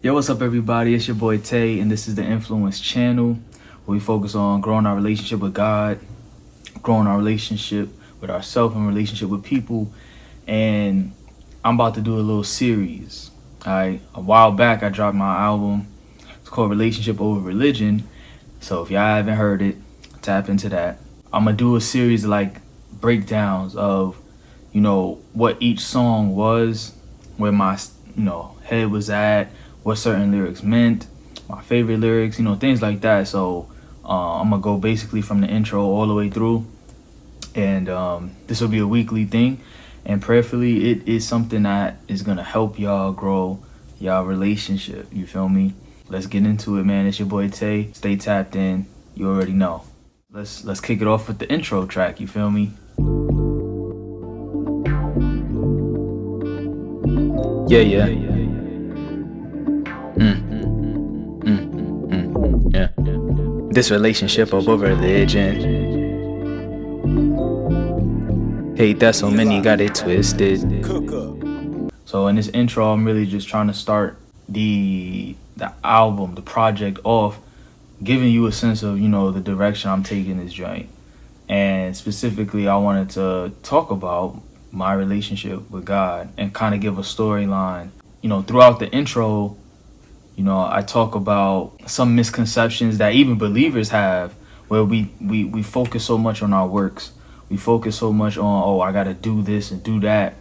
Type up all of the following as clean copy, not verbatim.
Yo, what's up everybody? It's your boy Tay, and this is the Nfluence channel where we focus on growing our relationship with God, growing our relationship with ourselves and relationship with people. And I'm about to do a little series. A while back I dropped my album. It's called Relationship Over Religion. So if y'all haven't heard it, tap into that. I'm gonna do a series of like breakdowns of, what each song was, where my, head was at, what certain lyrics meant, my favorite lyrics, things like that. So I'm gonna go basically from the intro all the way through, and this will be a weekly thing, and prayerfully it is something that is gonna help y'all grow y'all relationship. You feel me? Let's get into it, man. It's your boy Tay. Stay tapped in. You already know. Let's kick it off with the intro track. You feel me? Yeah. Yeah. This relationship over religion. Hate that so many got it twisted. So in this intro, I'm really just trying to start the album, the project off, giving you a sense of, the direction I'm taking this joint. And specifically, I wanted to talk about my relationship with God and kind of give a storyline. Throughout the intro, I talk about some misconceptions that even believers have, where we focus so much on our works. We focus so much on, I got to do this and do that,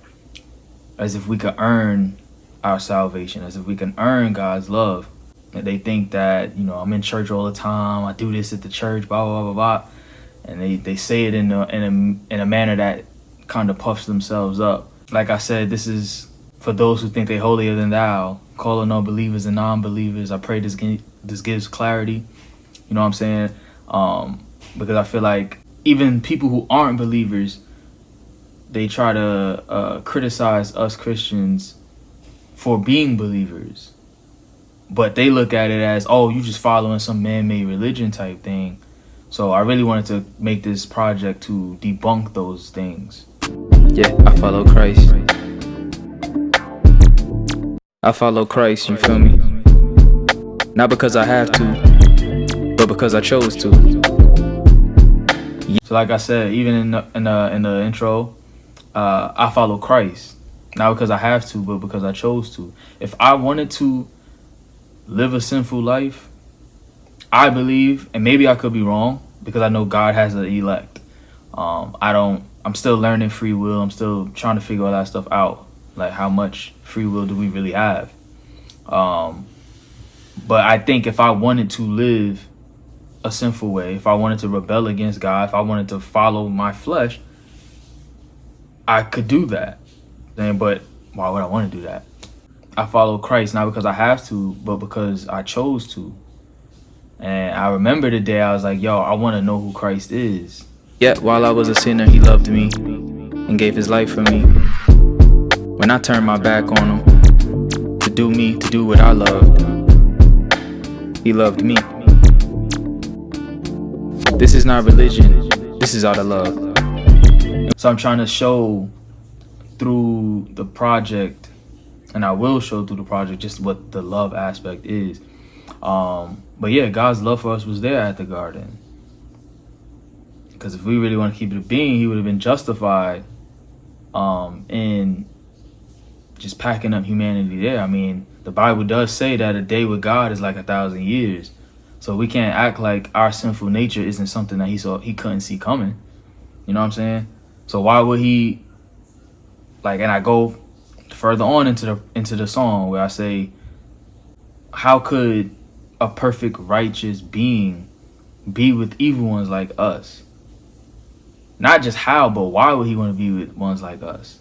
as if we could earn our salvation, as if we can earn God's love. And they think that, I'm in church all the time, I do this at the church, blah, blah, blah, blah. And they say it in a manner that kind of puffs themselves up. Like I said, this is for those who think they're holier than thou, calling unbelievers and non-believers. I pray this gives clarity. You know what I'm saying? Because I feel like even people who aren't believers, they try to criticize us Christians for being believers. But they look at it as, you just following some man-made religion type thing. So I really wanted to make this project to debunk those things. Yeah, I follow Christ. I follow Christ, you feel me? Not because I have to, but because I chose to. So like I said, even in the intro, I follow Christ. Not because I have to, but because I chose to. If I wanted to live a sinful life, I believe, and maybe I could be wrong, because I know God has an elect. I'm still learning free will. I'm still trying to figure all that stuff out. Like, how much free will do we really have? But I think if I wanted to live a sinful way, if I wanted to rebel against God, if I wanted to follow my flesh, I could do that. But why would I want to do that? I follow Christ, not because I have to, but because I chose to. And I remember the day I was like, I want to know who Christ is. Yet while I was a sinner, he loved me and gave his life for me. When I turned my back on him to do what I loved, he loved me. This is not religion. This is out of love. So I'm trying to show through the project, and I will show through the project, just what the love aspect is. But yeah, God's love for us was there at the garden. Because if we really want to keep it a being, he would have been justified in just packing up humanity there. I mean, the Bible does say that a day with God is like 1,000 years. So we can't act like our sinful nature isn't something that he couldn't see coming. You know what I'm saying? So why would he, and I go further on into the song where I say, how could a perfect righteous being be with evil ones like us? Not just how, but why would he want to be with ones like us?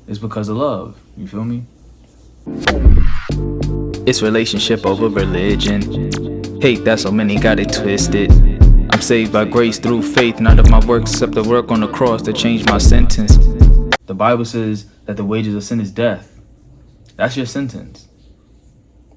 It's because of love. You feel me? It's relationship over religion. Hate that so many got it twisted. I'm saved by grace through faith, none of my works except the work on the cross that changed my sentence. The Bible says that the wages of sin is death. That's your sentence.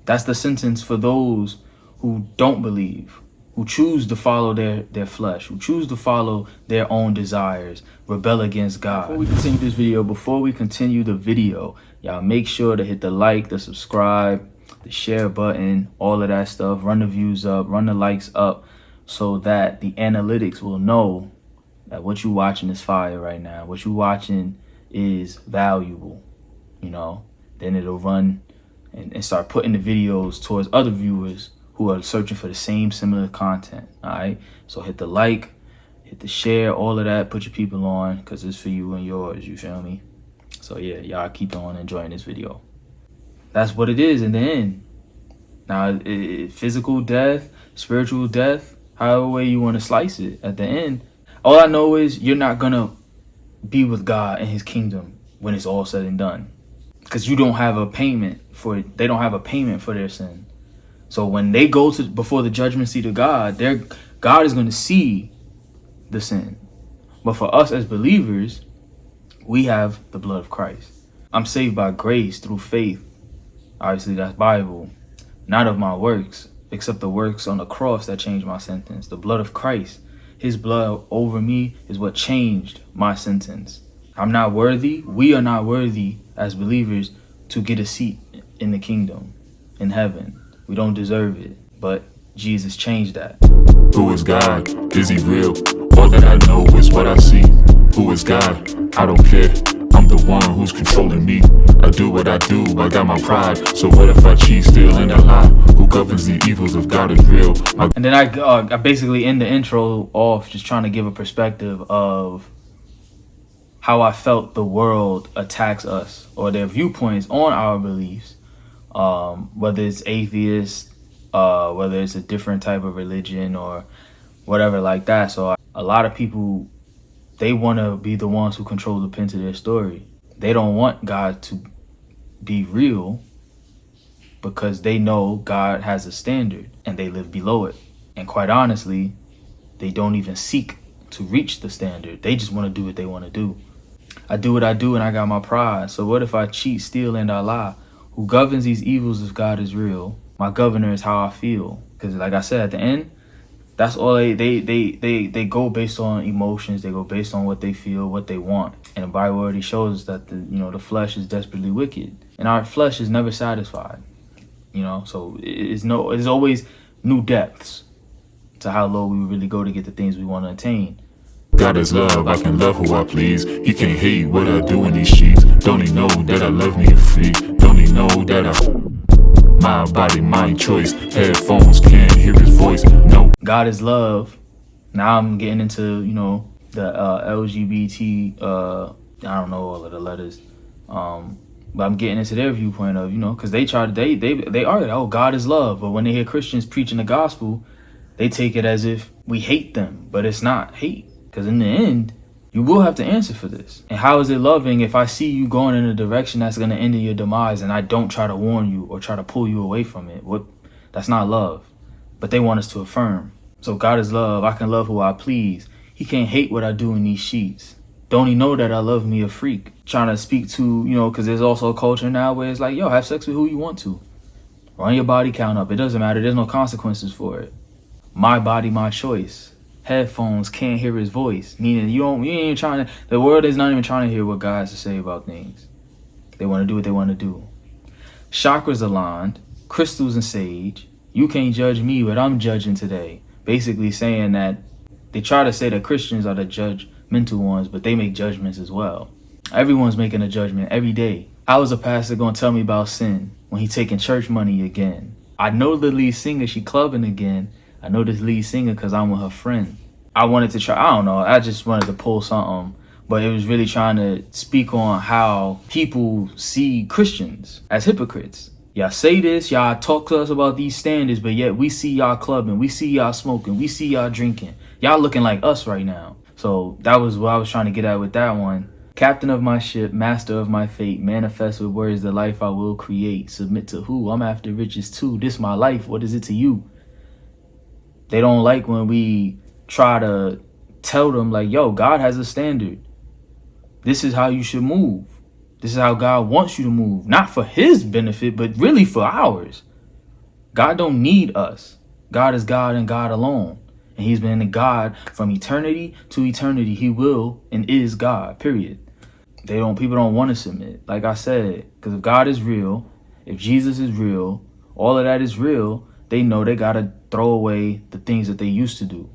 That's the sentence for those who don't believe, who choose to follow their flesh, who choose to follow their own desires, rebel against God. Before we continue the video, y'all make sure to hit the like, the subscribe, the share button, all of that stuff. Run the views up, run the likes up, so that the analytics will know that what you watching is fire right now. What you watching is valuable, you know. Then it'll run and start putting the videos towards other viewers who are searching for the same similar content. All right. So hit the like, hit the share, all of that. Put your people on, because it's for you and yours. You feel me? So yeah, y'all keep on enjoying this video. That's what it is in the end. Now, physical death, spiritual death, however way you want to slice it, at the end, all I know is you're not gonna be with God in His kingdom when it's all said and done, because you don't have a payment for it. They don't have a payment for their sin. So when they go to before the judgment seat of God, God is going to see the sin. But for us as believers, we have the blood of Christ. I'm saved by grace through faith. Obviously, that's Bible. Not of my works, except the works on the cross that changed my sentence. The blood of Christ, His blood over me, is what changed my sentence. I'm not worthy. We are not worthy as believers to get a seat in the kingdom, in heaven. We don't deserve it, but Jesus changed that. Who is God? Is He real? All that I know is what I see. Who is God? I don't care. I'm the one who's controlling me. I do what I do, I got my pride. So what if I cheat, steal, and I lie? Who governs the evils of God is real? And then I basically end the intro off just trying to give a perspective of how I felt the world attacks us, or their viewpoints on our beliefs, whether it's atheist, whether it's a different type of religion or whatever like that. So a lot of people, they want to be the ones who control the pen to their story. They don't want God to be real because they know God has a standard and they live below it. And quite honestly, they don't even seek to reach the standard. They just want to do what they want to do. I do what I do and I got my pride. So what if I cheat, steal, and I lie? Who governs these evils if God is real? My governor is how I feel. Because like I said, at the end, that's all they go based on emotions. They go based on what they feel, what they want. And the Bible already shows that the flesh is desperately wicked. And our flesh is never satisfied. So it's always new depths to how low we really go to get the things we want to attain. God is love, I can love who I please. He can't hate what I do in these sheets. Don't he know that I love me free? Don't he know that my body, my choice. Headphones can't hear his voice. No. God is love. Now I'm getting into, the LGBT, I don't know all of the letters. But I'm getting into their viewpoint of, because they argue, oh, God is love. But when they hear Christians preaching the gospel, they take it as if we hate them. But it's not hate. Because in the end, you will have to answer for this. And how is it loving if I see you going in a direction that's going to end in your demise and I don't try to warn you or try to pull you away from it? That's not love. But they want us to affirm. So God is love. I can love who I please. He can't hate what I do in these sheets. Don't he know that I love me a freak? Trying to speak to, because there's also a culture now where it's like, yo, have sex with who you want to. Run your body count up. It doesn't matter. There's no consequences for it. My body, my choice. Headphones can't hear his voice. Meaning you ain't even trying to, the world is not even trying to hear what God has to say about things. They want to do what they want to do. Chakras aligned, crystals and sage. You can't judge me, but I'm judging today. Basically saying that they try to say that Christians are the judgmental ones, but they make judgments as well. Everyone's making a judgment every day. How is a pastor going to tell me about sin when he taking church money again? I know the lead singer, she clubbing again. I know this lead singer because I'm with her friend. I wanted to try, I don't know, I just wanted to pull something, but it was really trying to speak on how people see Christians as hypocrites. Y'all say this, y'all talk to us about these standards, but yet we see y'all clubbing, we see y'all smoking, we see y'all drinking. Y'all looking like us right now. So that was what I was trying to get at with that one. Captain of my ship, master of my fate, manifest with words the life I will create. Submit to who? I'm after riches too. This my life. What is it to you? They don't like when we try to tell them like, yo, God has a standard. This is how you should move. This is how God wants you to move. Not for his benefit, but really for ours. God don't need us. God is God and God alone. And he's been a God from eternity to eternity. He will and is God, period. People don't want to submit. Like I said, because if God is real, if Jesus is real, all of that is real, they know they gotta throw away the things that they used to do.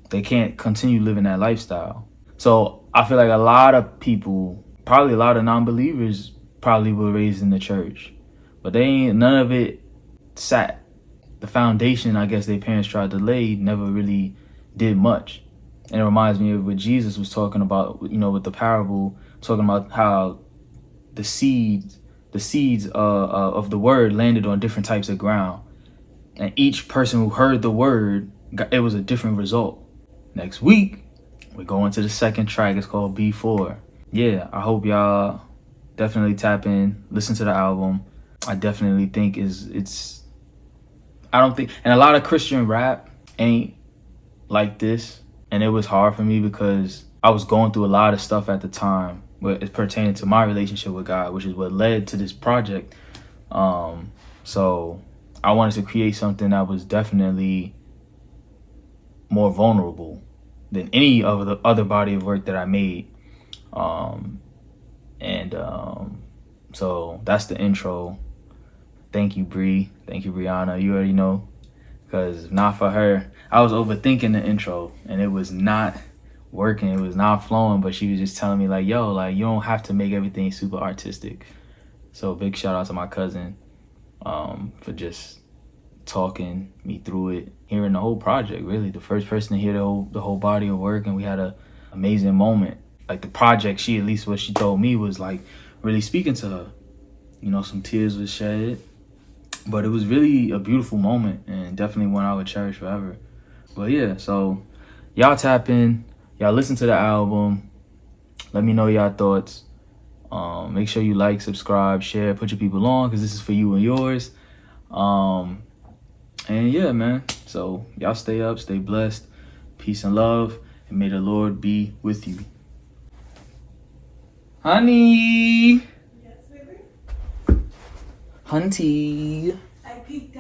They can't continue living that lifestyle. So I feel like a lot of people, probably a lot of non-believers, probably were raised in the church, but none of it sat. The foundation, I guess, their parents tried to lay never really did much. And it reminds me of what Jesus was talking about, with the parable, talking about how the seeds of the word landed on different types of ground, and each person who heard the word, it was a different result. Next week, we're going to the second track. It's called B4. Yeah, I hope y'all definitely tap in, listen to the album. I definitely think I don't think, and a lot of Christian rap ain't like this. And it was hard for me because I was going through a lot of stuff at the time, but it's pertaining to my relationship with God, which is what led to this project. So I wanted to create something that was definitely more vulnerable than any of the other body of work that I made. So that's the intro. Thank you, Bree. Thank you, Brianna. You already know. Because if not for her, I was overthinking the intro and it was not working. It was not flowing, but she was just telling me like, yo, like, you don't have to make everything super artistic. So big shout out to my cousin for just talking me through it, hearing the whole project, really. The first person to hear the whole body of work, and we had a amazing moment. Like the project, at least what she told me was like really speaking to her. Some tears were shed. But it was really a beautiful moment and definitely one I would cherish forever. But yeah, so y'all tap in, y'all listen to the album. Let me know y'all thoughts. Make sure you like, subscribe, share, put your people on, because this is for you and yours. And yeah, man. So y'all stay up, stay blessed. Peace and love. And may the Lord be with you. Honey. Yes, baby. Hunty. I peeked